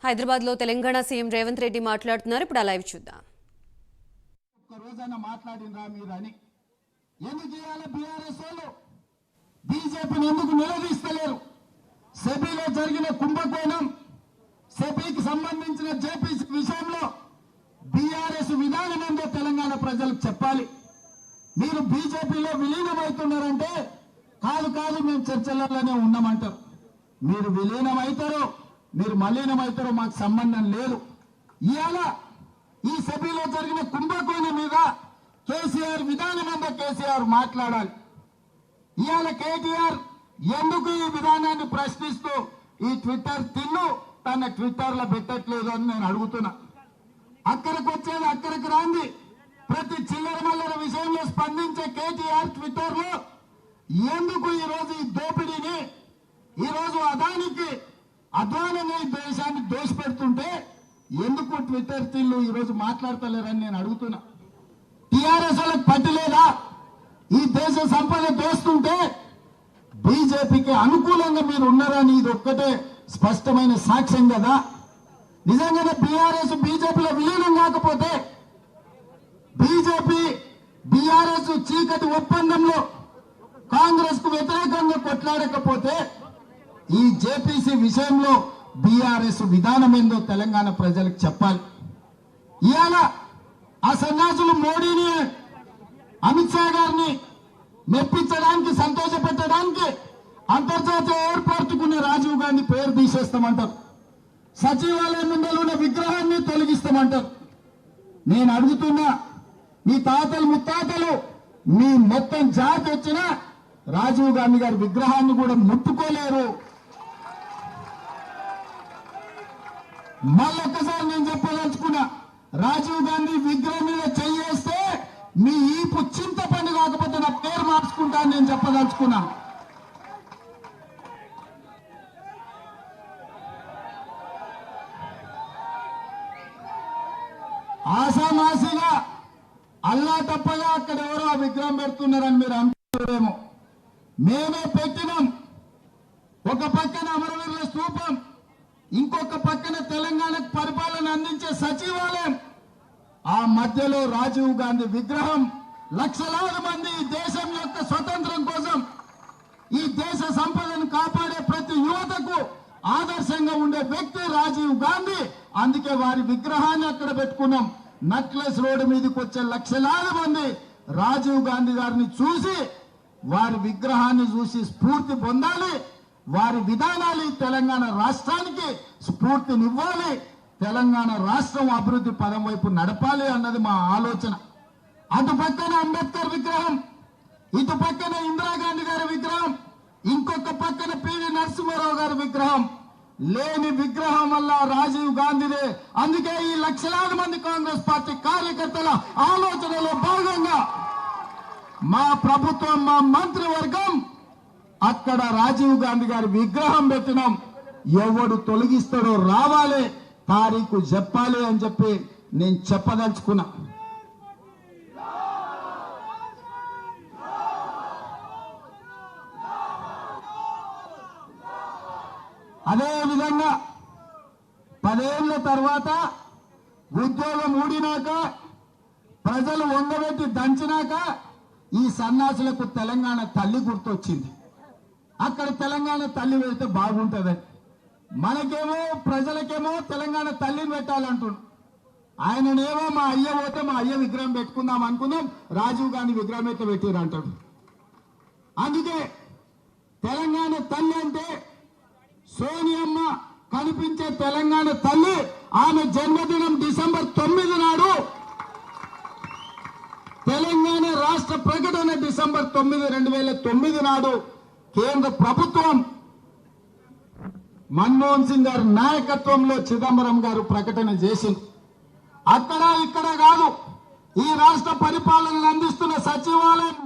హైదరాబాద్ లో తెలంగాణ సీఎం రేవంత్ రెడ్డి మాట్లాడుతున్నారు. ఇప్పుడు లైవ్ చూద్దాం. ఒక్క రోజైనా మాట్లాడినరా మీరని ఎందుకు చేయాలి? బీఆర్ఎస్ వాళ్ళు బీజేపీని ఎందుకు నిలదీస్తలేరు? సెబీలో జరిగిన కుంభకోణం, సెబీకి సంబంధించిన జేపీసీ విషయంలో బీఆర్ఎస్ విధానం ఏందో తెలంగాణ ప్రజలకు చెప్పాలి. మీరు బీజేపీలో విలీనమవుతున్నారంటే కాదు కాదు మేము చర్చలలోనే ఉన్నామంటారు. మీరు విలీనమవుతారో మీరు మలీనమవుతారో మాకు సంబంధం లేదు. ఇవాళ ఈ సభలో జరిగిన కుంభకోణం మీద కేసీఆర్ విధానం ఏందో కేసీఆర్ మాట్లాడాలి. ఇవాళ కేటీఆర్ ఎందుకు ఈ విధానాన్ని ప్రశ్నిస్తూ ఈ ట్విట్టర్ తిన్ను తన ట్విట్టర్ లో పెట్టట్లేదు అని నేను అడుగుతున్నా. అక్కడికి వచ్చేది అక్కడికి రాంది ప్రతి చిల్లర మల్లర విషయంలో స్పందించే కేటీఆర్ ట్విట్టర్ లో ఎందుకు ఈ రోజు ఈ దోపిడీని, ఈ రోజు అధ్వానంగా ఈ దేశాన్ని దోషపెడుతుంటే ఎందుకు ట్విట్టర్ తిల్లు ఈ రోజు మాట్లాడతలేరని నేను అడుగుతున్నా. టీఆర్ఎస్ వాళ్ళకి పట్టలేదా? ఈ దేశ సంపద దోస్తుంటే బీజేపీకి అనుకూలంగా మీరు ఉన్నారని ఇది ఒక్కటే స్పష్టమైన సాక్ష్యం కదా. నిజంగానే బీఆర్ఎస్ బీజేపీలో విలీనం కాకపోతే, బీజేపీ బీఆర్ఎస్ చీకటి ఒప్పందంలో కాంగ్రెస్ కు వ్యతిరేకంగా కొట్లాడకపోతే ఈ జేపీసీ విషయంలో బీఆర్ఎస్ విధానం ఏందో తెలంగాణ ప్రజలకు చెప్పాలి. ఇవాళ ఆ సన్యాసులు మోడీని, అమిత్ షా గారిని మెప్పించడానికి, సంతోషపెట్టడానికి అంతర్జాతీయ ఎయిర్పోర్టుకున్న రాజీవ్ గాంధీ పేరు తీసేస్తామంటారు. సచివాలయం ముందర ఉన్న విగ్రహాన్ని తొలగిస్తామంటారు. నేను అడుగుతున్నా, మీ తాతలు ముత్తాతలు మీ మొత్తం జాతి వచ్చిన రాజీవ్ గాంధీ గారి విగ్రహాన్ని కూడా ముట్టుకోలేరు. మళ్ళొక్కసారి నేను చెప్పదలుచుకున్నా, రాజీవ్ గాంధీ విగ్రహం మీద చేయేస్తే మీ ఈపు చింత పని కాకపోతే నా పేరు మార్చుకుంటా అని నేను చెప్పదలుచుకున్నా. ఆసామాసిగా అల్లా తప్పగా అక్కడ ఎవరో ఆ విగ్రహం పెడుతున్నారని మీరు అనుకుంటారేమో. మేమే పెట్టినాం. ఒక పక్కన అమరవీరుల స్తూపం, ఇంకొక పక్కన తెలంగాణకు పరిపాలన అందించే సచివాలయం, ఆ మధ్యలో రాజీవ్ గాంధీ విగ్రహం. లక్షలాది మంది ఈ దేశం యొక్క స్వతంత్రం కోసం, ఈ దేశ సంపదను కాపాడే ప్రతి యువతకు ఆదర్శంగా ఉండే వ్యక్తి రాజీవ్ గాంధీ. అందుకే వారి విగ్రహాన్ని అక్కడ పెట్టుకున్నాం. నక్లెస్ రోడ్డు మీదకి వచ్చే లక్షలాది మంది రాజీవ్ గాంధీ గారిని చూసి, వారి విగ్రహాన్ని చూసి స్ఫూర్తి పొందాలి. వారి విధానాలు తెలంగాణ రాష్ట్రానికి స్ఫూర్తినివ్వాలి. తెలంగాణ రాష్ట్రం అభివృద్ధి పదం వైపు నడపాలి అన్నది మా ఆలోచన. అటు పక్కన అంబేద్కర్ విగ్రహం, ఇటు పక్కన ఇందిరాగాంధీ గారి విగ్రహం, ఇంకొక పక్కన పివి నరసింహారావు గారి విగ్రహం. లేని విగ్రహం వల్ల రాజీవ్ గాంధీదే. అందుకే ఈ లక్షలాది మంది కాంగ్రెస్ పార్టీ కార్యకర్తల ఆలోచనలో భాగంగా మా ప్రభుత్వం, మా మంత్రివర్గం అక్కడ రాజీవ్ గాంధీ గారి విగ్రహం పెట్టినాం. ఎవడు తొలగిస్తాడో రావాలి, తారీఖు చెప్పాలి అని చెప్పి నేను చెప్పదలుచుకున్నా. అదే విధంగా 10 ఏళ్ల తర్వాత ఉద్యోగం ఊడినాక, ప్రజలు వంగబెట్టి దంచినాక ఈ సన్నాసులకు తెలంగాణ తల్లి గుర్తొచ్చింది. అక్కడ తెలంగాణ తల్లి పెడితే బాగుంటుందని, మనకేమో ప్రజలకేమో తెలంగాణ తల్లిని పెట్టాలంటున్నాడు. ఆయననేమో మా అయ్య పోతే మా అయ్య విగ్రహం పెట్టుకుందాం అనుకుందాం, రాజీవ్ గాంధీ విగ్రహం అయితే పెట్టిరు అంటాడు. అందుకే తెలంగాణ తల్లి అంటే సోనియమ్మ కనిపించే తెలంగాణ తల్లి. ఆమె జన్మదినం డిసెంబర్ 9 నాడు, తెలంగాణ రాష్ట్ర ప్రకటన డిసెంబర్ 9, 2009 నాడు కేంద్ర ప్రభుత్వం మన్మోహన్ సింగ్ గారి నాయకత్వంలో చిదంబరం గారు ప్రకటన చేసింది. అక్కడ ఇక్కడ కాదు, ఈ రాష్ట్ర పరిపాలనను అందిస్తున్న సచివాలయం